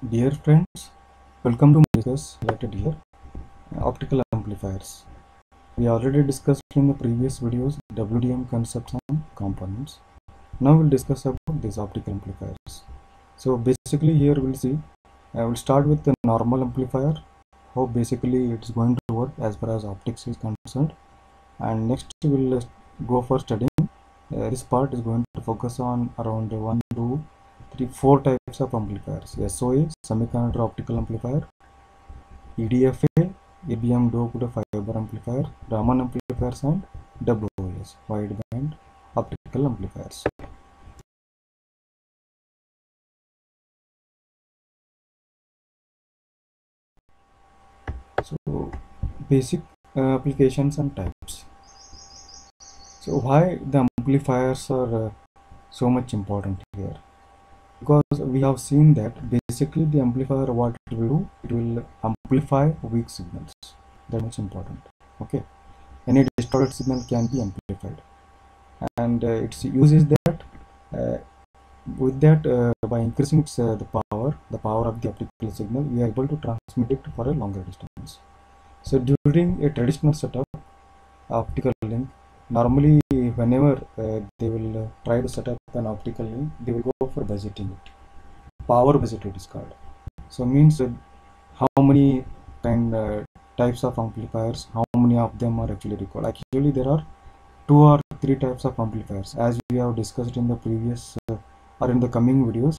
Dear friends, welcome to discuss related here optical amplifiers. We already discussed in the previous videos WDM concepts and components. Now we'll discuss about these optical amplifiers. So basically here we'll see, I will start with the normal amplifier, how basically it's going to work as far as optics is concerned, and next we'll go for studying. This part is going to focus on around 1, 2, 3, 4 types of amplifiers: SOA, semiconductor optical amplifier; EDFA, EBM doped fiber amplifier; Raman amplifiers; and WOS, wideband optical amplifiers. So basic applications and types. So why the amplifiers are so much important here? Because we have seen that basically the amplifier, what it will do, it will amplify weak signals. That much important. Okay, any distorted signal can be amplified, and its use is that uh, with that by increasing its the power of the optical signal, we are able to transmit it for a longer distance. So during a traditional setup optical link, normally whenever they will try to set up an optical link, they will go for budgeting it. Power budget it is called. So means how many types of amplifiers, how many of them are actually required. Actually there are 2 or 3 types of amplifiers, as we have discussed in the previous or in the coming videos: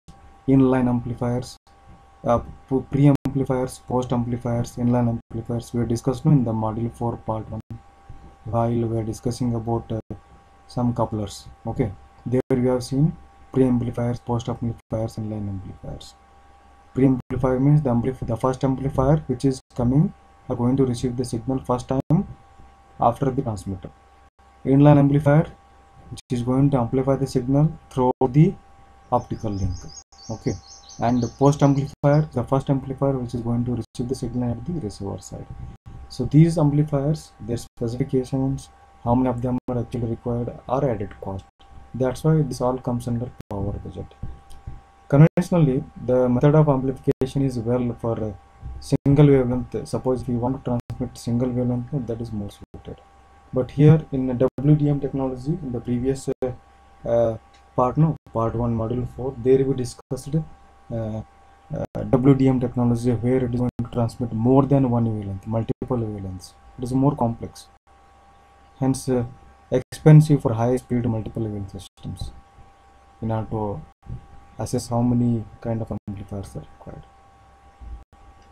inline amplifiers, pre-amplifiers, post-amplifiers, inline amplifiers. We discussed in the module 4 part 1 while we are discussing about some couplers. Okay, there we have seen pre-amplifiers, post-amplifiers, inline amplifiers. Pre-amplifier means the first amplifier which is coming are going to receive the signal first time after the transmitter. Inline amplifier which is going to amplify the signal through the optical link. Okay, and the post amplifier, the first amplifier which is going to receive the signal at the receiver side. So these amplifiers, their specifications, how many of them are actually required, are added cost. That's why this all comes under power budget. Conventionally, the method of amplification is well for single wavelength. Suppose if you want to transmit single wavelength, that is more suited. But here in the WDM technology, in the previous part 1 module 4, there we discussed WDM technology, where it is going to transmit more than one wavelength, multiple wavelengths. It is more complex, hence expensive for high speed multiple wavelength systems in order to assess how many kind of amplifiers are required.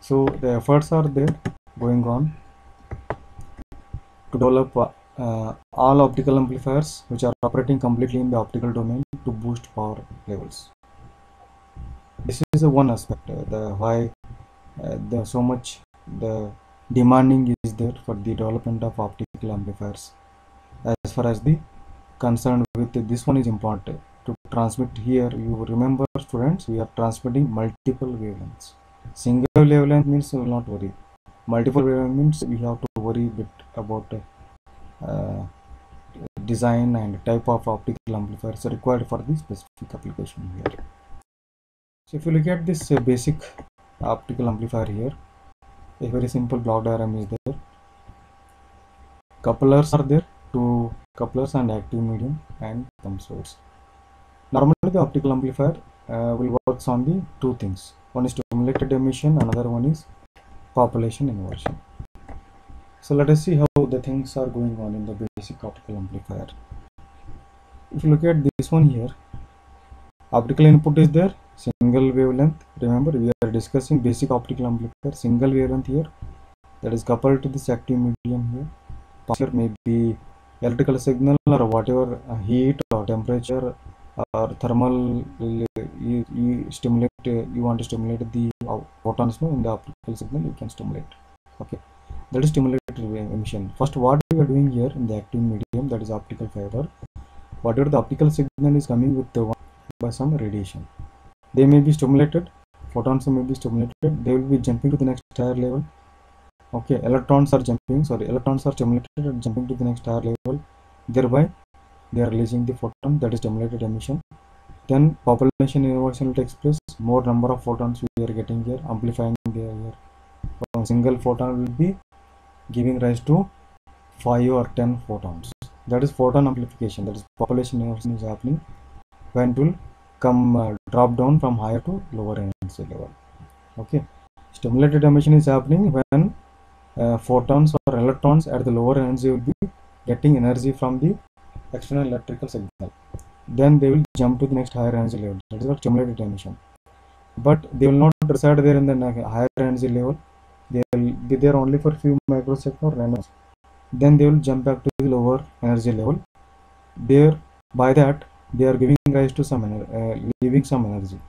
So the efforts are there going on to develop all optical amplifiers which are operating completely in the optical domain to boost power levels. This is one aspect, the why the so much the demanding is there for the development of optical amplifiers. As far as the concern with this one is important to transmit. Here you remember students, we are transmitting multiple wavelengths. Single wavelength means we will not worry. Multiple wavelength means we have to worry a bit about design and type of optical amplifiers required for the specific application here. So if you look at this basic optical amplifier here, a very simple block diagram is there. Couplers are there, 2 couplers and active medium and thumb source. Normally the optical amplifier will work on the 2 things. One is stimulated emission, another one is population inversion. So let us see how the things are going on in the basic optical amplifier. If you look at this one here, optical input is there, single wavelength. Remember we are discussing basic optical amplifier, single wavelength here, that is coupled to this active medium here. Here may be electrical signal or whatever heat or temperature or thermal, you stimulate, you want to stimulate the photons in the optical signal, you can stimulate. Okay, that is stimulated emission. First, what we are doing here in the active medium, that is optical fiber, whatever the optical signal is coming with the by some radiation, they may be stimulated, photons may be stimulated, they will be jumping to the next higher level. Okay, electrons are stimulated and jumping to the next higher level, thereby they are releasing the photon, that is stimulated emission. Then population inversion takes place, means more number of photons we are getting here, amplifying there here. From single photon will be giving rise to 5 or 10 photons. That is photon amplification. That is population inversion is happening when it will come drop down from higher to lower energy level. Okay, stimulated emission is happening when photons or electrons at the lower energy will be getting energy from the external electrical signal. Then they will jump to the next higher energy level. That is what stimulated emission. But they will not reside there in the higher energy level. They will be there only for few microseconds or nanoseconds. Then they will jump back to the lower energy level. There, by that, they are giving rise to some leaving some energy.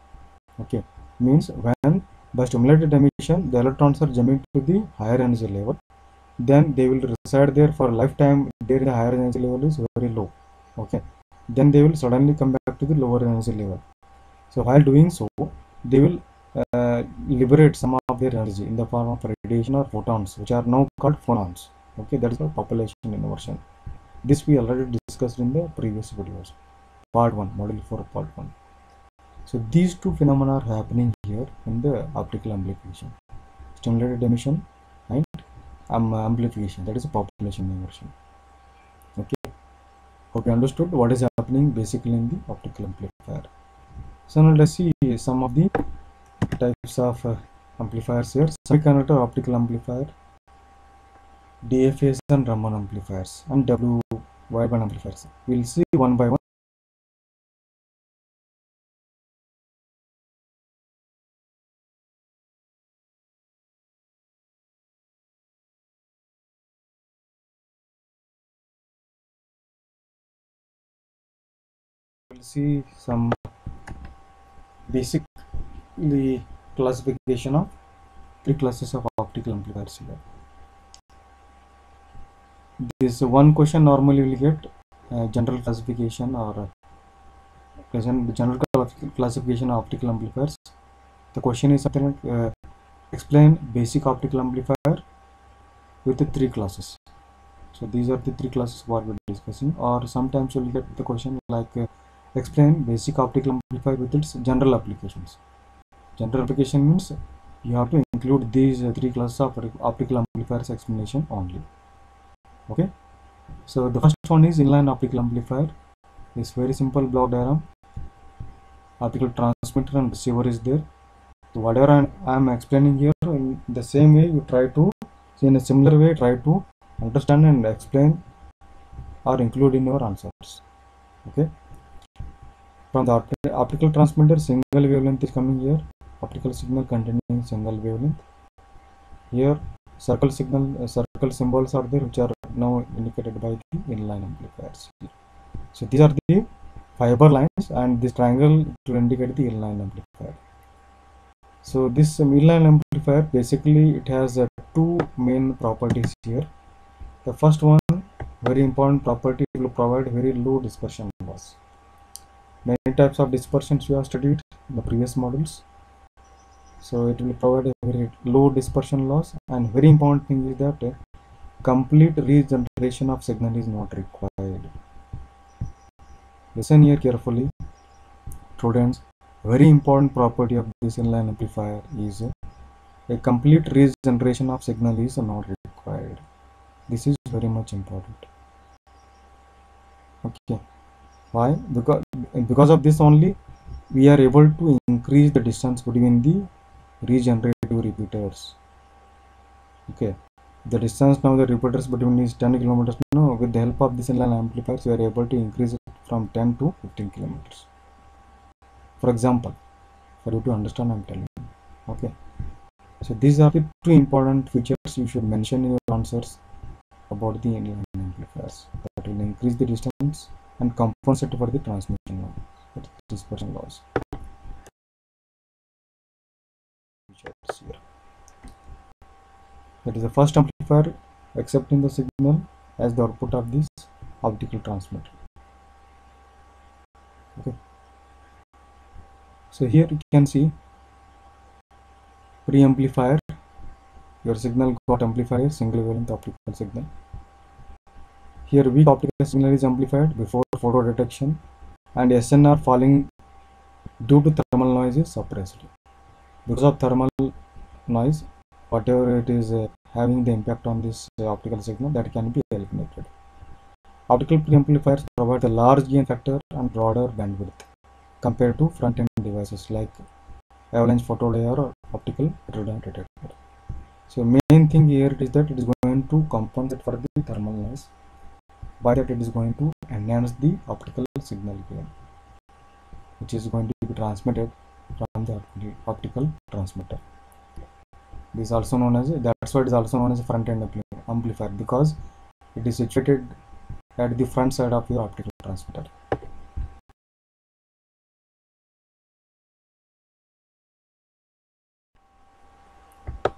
Okay, means when by stimulated emission the electrons are jumping to the higher energy level, then they will reside there for a lifetime. There the higher energy level is very low. Okay, then they will suddenly come back to the lower energy level. So while doing so, they will liberate some of their energy in the form of radiation or photons, which are now called phonons. Okay, that is the population inversion. This we already discussed in the previous videos, part 1, module 4, part 1. So these two phenomena are happening here in the optical amplification, stimulated emission and amplification, that is a population inversion. Okay, hope you understood what is happening basically in the optical amplifier. So now let's see some of the types of amplifiers here. Semiconductor optical amplifier, DFAs and Raman amplifiers, and W wideband amplifiers. We'll see one by one. We'll see some basic classification of 3 classes of optical amplifiers here. This one question normally will get general classification or general classification of optical amplifiers. The question is something like explain basic optical amplifier with the 3 classes. So these are the 3 classes what we're discussing. Or sometimes you will get the question like explain basic optical amplifier with its general applications. General application means you have to include these 3 classes of optical amplifiers explanation only. Okay, so the first one is inline optical amplifier. It's very simple block diagram. Optical transmitter and receiver is there. So whatever I am explaining here, in the same way you try to, in a similar way, try to understand and explain or include in your answers. Okay, from the optical transmitter, single wavelength is coming here. Optical signal containing single wavelength. Here circle signal, circle symbols are there, which are now indicated by the inline amplifiers. So these are the fiber lines, and this triangle to indicate the inline amplifier. So this inline amplifier, basically it has 2 main properties here. The first one, very important property, will provide very low dispersion loss. Many types of dispersions we have studied in the previous modules. So it will provide a very low dispersion loss, and very important thing is that complete regeneration of signal is not required. Listen here carefully, students. Very important property of this inline amplifier is a complete regeneration of signal is not required. This is very much important. Okay, why? Because of this only we are able to increase the distance between the regenerative repeaters. Okay, the distance now the repeaters between is 10 kilometers. Now with the help of this inline amplifiers we are able to increase it from 10 to 15 kilometers. For example, for you to understand, I'm telling you. Okay, so these are the 2 important features you should mention in your answers about the inline amplifiers, that will increase the distance and compensate for the transmission loss, that is dispersion loss. That is the first amplifier accepting the signal as the output of this optical transmitter. Okay, so here you can see pre-amplifier. Your signal got amplified, single wavelength optical signal. Here weak optical signal is amplified before photo detection, and SNR falling due to thermal noise noise is suppressed. Because of thermal noise, whatever it is having the impact on this optical signal, that can be eliminated. Optical preamplifiers provide a large gain factor and broader bandwidth compared to front-end devices like avalanche photodiode or optical heterodyne detector. So main thing here is that it is going to compensate for the thermal noise. By that it is going to enhance the optical signal gain, which is going to be transmitted from the optical transmitter. This is also known as, that's why it is also known as a front-end amplifier, because it is situated at the front side of your optical transmitter.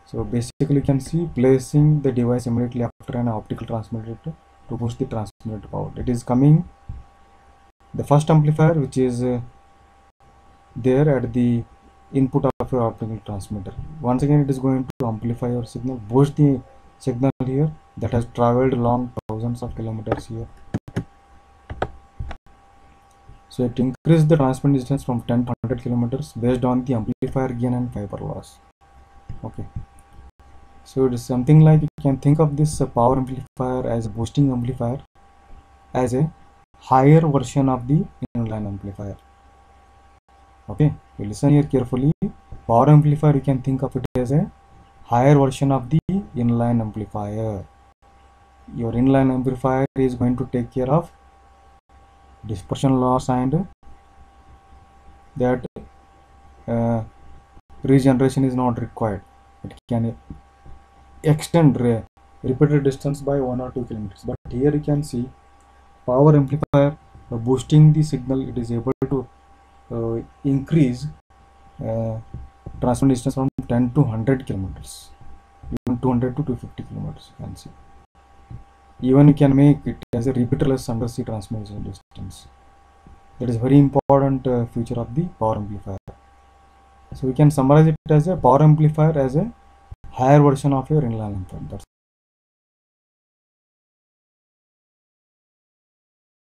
So basically you can see placing the device immediately after an optical transmitter to boost the transmitted power. It is coming the first amplifier, which is there at the input of your optical transmitter. Once again it is going to amplify your signal, boost the signal here that has traveled long thousands of kilometers here. So it increases the transmit distance from 10 to 100 kilometers based on the amplifier gain and fiber loss. Okay, so it is something like you can think of this power amplifier as a boosting amplifier, as a higher version of the inline amplifier. Okay, you listen here carefully. Power amplifier, you can think of it as a higher version of the inline amplifier. Your inline amplifier is going to take care of dispersion loss and that regeneration is not required. It can extend repeated distance by 1 or 2 kilometers. But here you can see power amplifier boosting the signal, it is able to increase transmit distance from 10 to 100 kilometers, even 200 to 250 kilometers. You can see. Even you can make it as a repeaterless undersea transmission distance. That is very important feature of the power amplifier. So we can summarize it as a power amplifier as a higher version of your inline amplifier. That's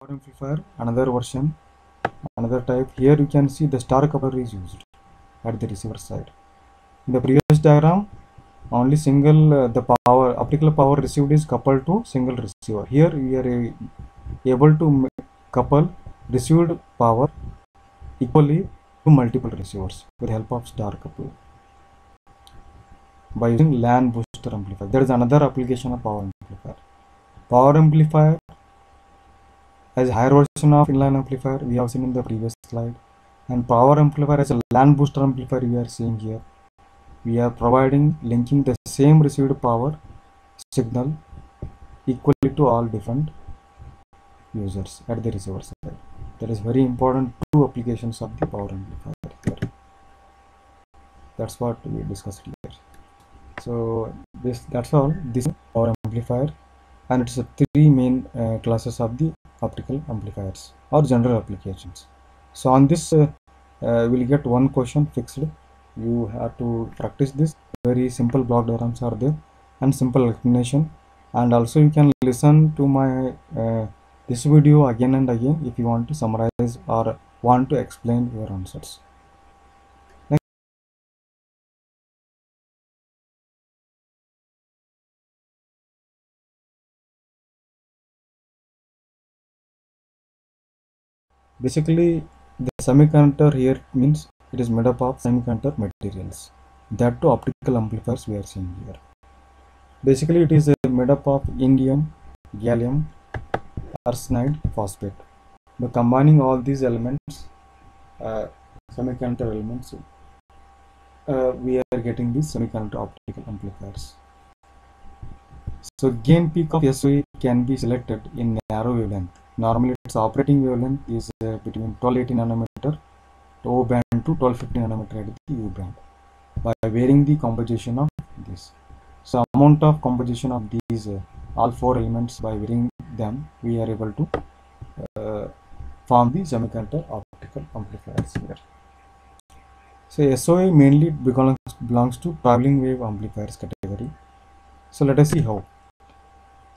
power amplifier, another version, another type. Here you can see the star coupler is used at the receiver side. In the previous diagram, only single the power optical power received is coupled to single receiver. Here we are able to couple received power equally to multiple receivers with the help of star coupler by using LAN booster amplifier. There is another application of power amplifier. Power amplifier as a higher version of inline amplifier we have seen in the previous slide, and power amplifier as a LAN booster amplifier we are seeing here. We are providing linking the same received power signal equally to all different users at the receiver side. That is very important two applications of the power amplifier here. That's what we discussed here. So that's all. This is power amplifier, and it's three main classes of the optical amplifiers or general applications. So on this we'll get one question fixed. You have to practice this. Very simple block diagrams are there and simple explanation, and also you can listen to my this video again and again if you want to summarize or want to explain your answers. Basically, the semiconductor here means it is made up of semiconductor materials. That too optical amplifiers we are seeing here. Basically, it is made up of indium, gallium, arsenide, phosphate. By combining all these elements, semiconductor elements, we are getting these semiconductor optical amplifiers. So gain peak of SOE can be selected in narrow wavelength. Normally its operating wavelength is between 1280 nanometer to O band to 1250 nanometer at the U band by varying the composition of this. So amount of composition of these all four elements, by varying them we are able to form the semiconductor optical amplifiers here. So SOA mainly belongs to traveling wave amplifiers category. So let us see how.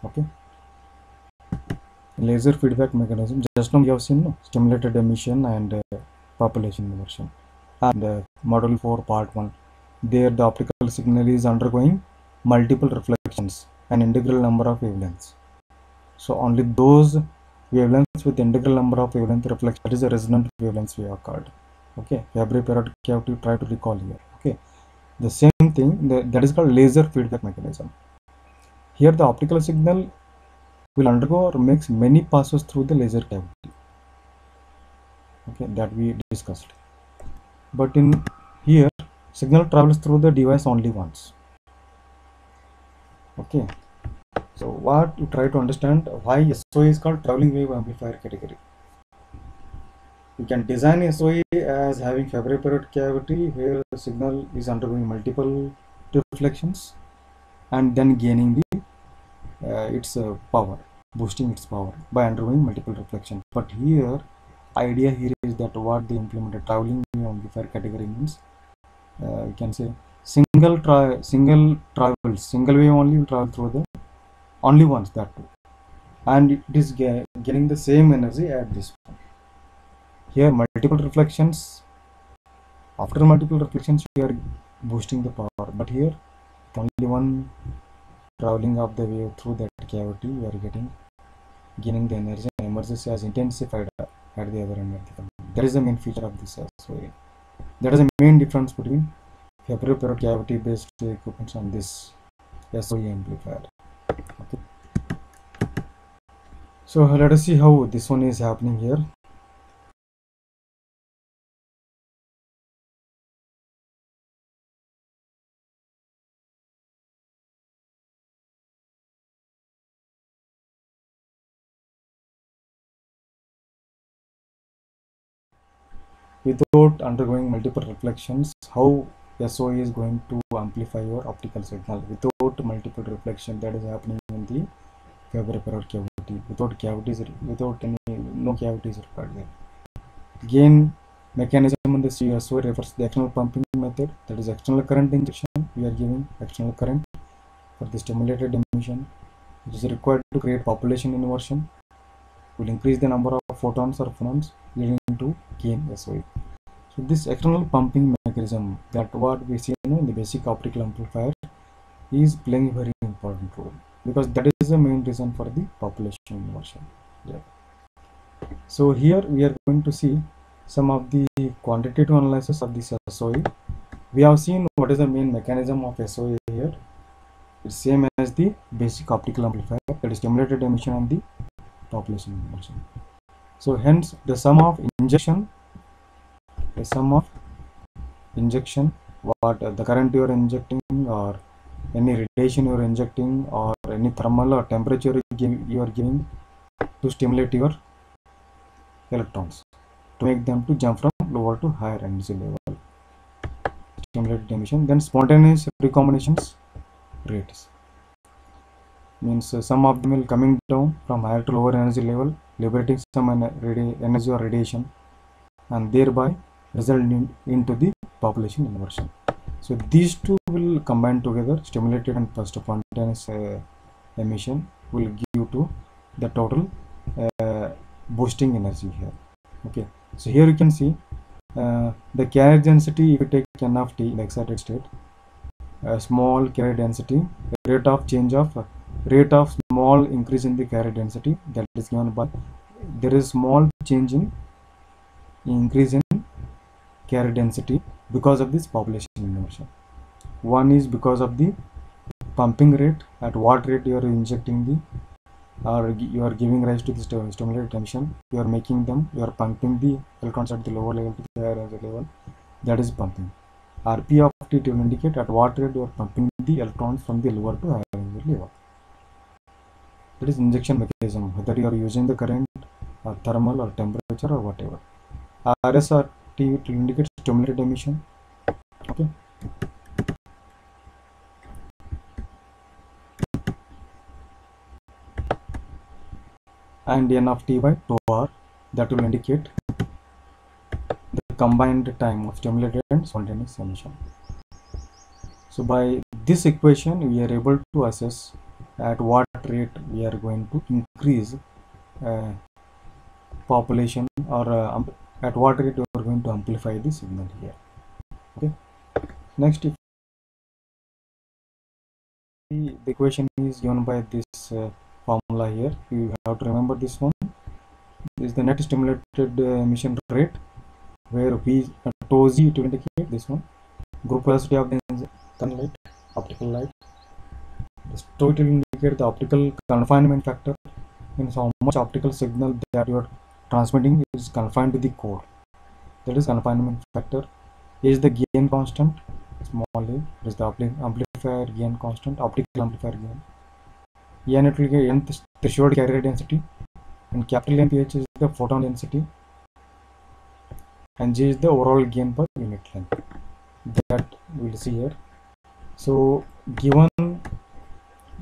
Okay, laser feedback mechanism. Just now we have seen stimulated emission and population inversion. And module 4 part 1, there the optical signal is undergoing multiple reflections and integral number of wavelengths. So only those wavelengths with integral number of wavelength reflection, that is a resonant wavelengths we have called. Okay, Fabry periodic cavity, try to recall here. Okay, the same thing, that is called laser feedback mechanism. Here the optical signal will undergo or makes many passes through the laser cavity. Okay, that we discussed. But in here, signal travels through the device only once. Okay, so what you try to understand why SOA is called traveling wave amplifier category. You can design SOA as having Fabry periodic cavity where the signal is undergoing multiple reflections and then gaining the its power, boosting its power by undergoing multiple reflections. But here, idea here is that what they implemented traveling wave amplifier category means, you can say single wave only will travel through the only once, that too, and it is getting the same energy at this point. Here multiple reflections, after multiple reflections we are boosting the power, but here only one traveling of the wave through that cavity we are gaining the energy and emerges as intensified at the other end of the tunnel. That is the main feature of this SOA. That is the main difference between Fabry periodic cavity based equipments and this SOA amplifier. Okay. So let us see how this one is happening here. Without undergoing multiple reflections, how SOA is going to amplify your optical signal without multiple reflection, that is happening in the Fabry periodic cavity, without cavities, without no cavities required there. Gain mechanism in the SOA refers to the external pumping method, that is external current injection. We are giving external current for the stimulated emission, which is required to create population inversion, will increase the number of photons or phonons, leading to gain SOA. So this external pumping mechanism, that what we see in the basic optical amplifier, is playing a very important role, because that is the main reason for the population inversion. Yeah. So here we are going to see some of the quantitative analysis of this SOA. We have seen what is the main mechanism of SOA here. It's same as the basic optical amplifier, that is stimulated emission and the population inversion. So hence the sum of injection, what the current you are injecting, or any radiation you are injecting, or any thermal or temperature you are giving to stimulate your electrons, to make them to jump from lower to higher energy level, stimulated emission. Then spontaneous recombinations rates means some of them will coming down from higher to lower energy level, liberating some energy or radiation, and thereby resulting into the population inversion. So these two will combine together, stimulated and spontaneous emission will give to the total boosting energy here. Okay, so here you can see the carrier density. If you take n of t in the excited state, small carrier density, rate of small increase in the carrier density, that is given by, there is small change in increase in carrier density because of this population inversion. One is because of the pumping rate, at what rate you are injecting the, or you are giving rise to the stimulated emission, you are making them, you are pumping the electrons at the lower level to the higher energy level, that is pumping. Rp of t will indicate at what rate you are pumping the electrons from the lower to higher energy level. That is injection mechanism, whether you are using the current or thermal or temperature or whatever. Rs or t will indicate stimulated emission. Okay. And n of t by 2r, that will indicate the combined time of stimulated and spontaneous emission. So by this equation we are able to assess at what rate we are going to increase population, or at what rate we are going to amplify the signal here. Okay. Next, if the equation is given by this formula here, you have to remember this one. This is the net stimulated emission rate, where V tau Z to indicate this one. Group velocity of the sunlight, optical light. This tau will indicate the optical confinement factor, means how much optical signal that you are transmitting is confined to the core. That is confinement factor. Is the gain constant, small a, is the amplifier gain constant, optical amplifier gain. N it will get n threshold carrier density, and capital NPH is the photon density, and G is the overall gain per unit length. That we will see here. So given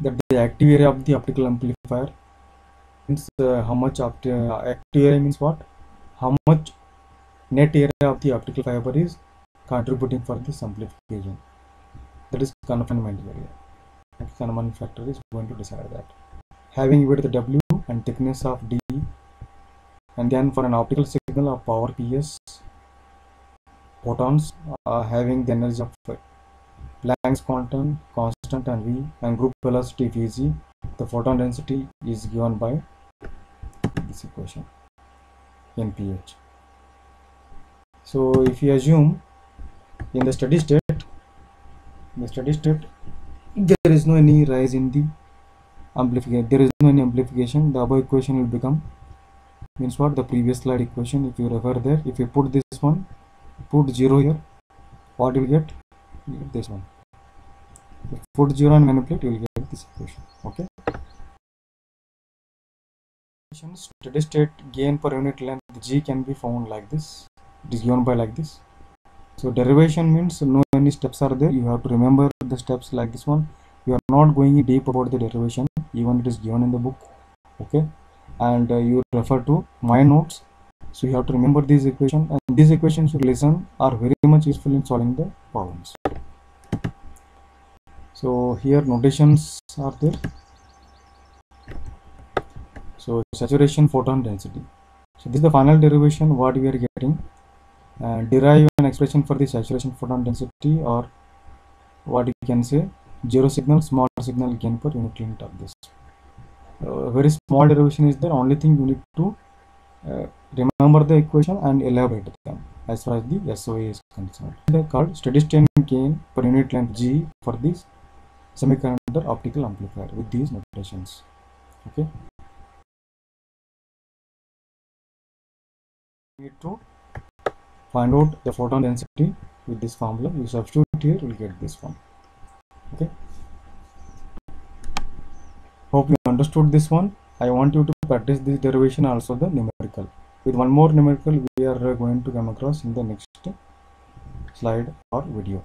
that the active area of the optical amplifier means how much active area means what? How much net area of the optical fiber is contributing for this amplification. That is confinement area. Confinement factor is going to decide that. Having width W and thickness of D, and then for an optical signal of power PS, photons having the energy of Planck's constant and V, and group velocity Vg, the photon density is given by this equation NPH. So if you assume in the steady state, there is no any rise in the amplification, there is no any amplification, the above equation will become, means what, the previous slide equation. If you refer there, if you put this one, put 0 here, what you will get? You get this one. If put 0 and manipulate, you will get this equation. Okay. Steady state gain per unit length G can be found like this. It is given by like this. So derivation means no any steps are there. You have to remember the steps like this one. You are not going deep about the derivation, even it is given in the book. Okay. And you refer to my notes. So you have to remember these equations, and these equations you listen are very much useful in solving the problems. So here notations are there. So saturation photon density. So this is the final derivation what we are getting. Derive an expression for the saturation photon density, or what you can say, zero signal, small signal gain per unit length of this. Very small derivation is there. Only thing you need to remember the equation and elaborate them as far as the SOA is concerned. They are called steady state gain per unit length G for this semiconductor optical amplifier with these notations. Okay. You need to find out the photon density with this formula. You substitute here, you will get this one. Okay. Hope you understood this one. I want you to practice this derivation, also the numerical. With one more numerical we are going to come across in the next slide or video.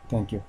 Thank you.